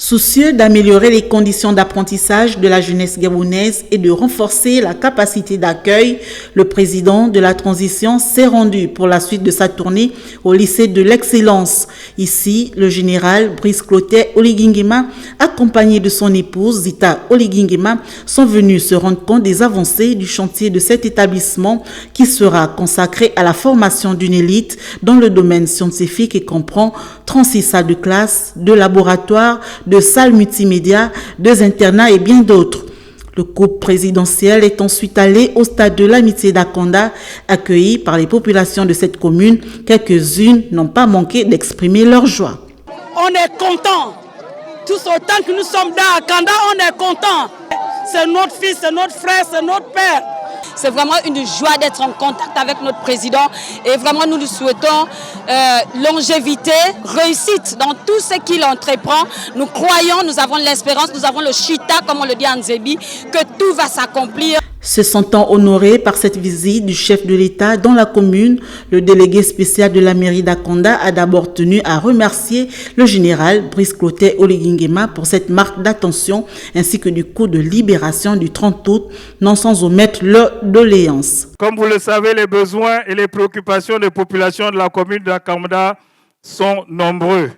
Soucieux d'améliorer les conditions d'apprentissage de la jeunesse gabonaise et de renforcer la capacité d'accueil, le président de la transition s'est rendu pour la suite de sa tournée au lycée de l'excellence. Ici, le général Brice Clotet Oligingema, accompagné de son épouse Zita Oligingema, sont venus se rendre compte des avancées du chantier de cet établissement qui sera consacré à la formation d'une élite dans le domaine scientifique et comprend 36 salles de classe, 2 laboratoires, 2 salles multimédia, 2 internats et bien d'autres. Le couple présidentiel est ensuite allé au stade de l'Amitié d'Akonda, accueilli par les populations de cette commune. Quelques-unes n'ont pas manqué d'exprimer leur joie. On est contents. Tous autant que nous sommes dans Akonda, on est contents. C'est notre fils, c'est notre frère, c'est notre père. C'est vraiment une joie d'être en contact avec notre président et vraiment nous lui souhaitons longévité, réussite dans tout ce qu'il entreprend. Nous croyons, nous avons l'espérance, nous avons le chita, comme on le dit en Zébi, que tout va s'accomplir. Se sentant honoré par cette visite du chef de l'État dans la commune, le délégué spécial de la mairie d'Akonda a d'abord tenu à remercier le général Brice Clotet Oligingema pour cette marque d'attention ainsi que du coup de libération du 30 août, non sans omettre leur doléance. Comme vous le savez, les besoins et les préoccupations des populations de la commune d'Akonda sont nombreux.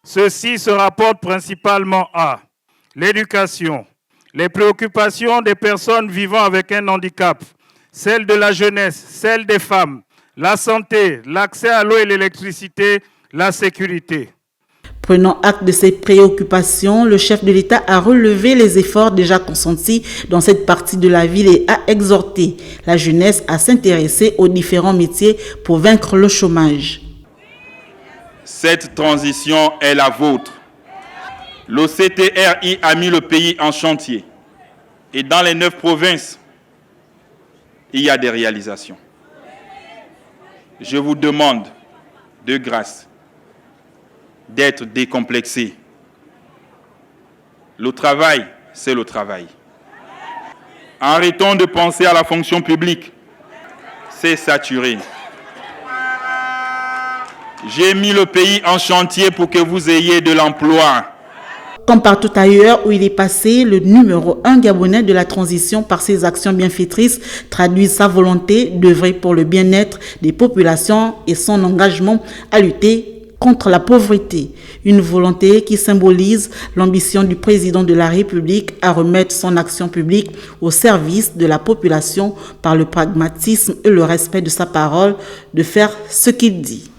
Ceux-ci se rapportent principalement à l'éducation, les préoccupations des personnes vivant avec un handicap, celles de la jeunesse, celles des femmes, la santé, l'accès à l'eau et l'électricité, la sécurité. Prenant acte de ces préoccupations, le chef de l'État a relevé les efforts déjà consentis dans cette partie de la ville et a exhorté la jeunesse à s'intéresser aux différents métiers pour vaincre le chômage. Cette transition est la vôtre. L'OCTRI a mis le pays en chantier. Et dans les 9 provinces, il y a des réalisations. Je vous demande de grâce d'être décomplexés. Le travail, c'est le travail. Arrêtons de penser à la fonction publique. C'est saturé. J'ai mis le pays en chantier pour que vous ayez de l'emploi. Comme partout ailleurs où il est passé, le numéro 1 gabonais de la transition par ses actions bienfaitrices traduit sa volonté d'œuvrer pour le bien-être des populations et son engagement à lutter contre la pauvreté. Une volonté qui symbolise l'ambition du président de la République à remettre son action publique au service de la population par le pragmatisme et le respect de sa parole, de faire ce qu'il dit.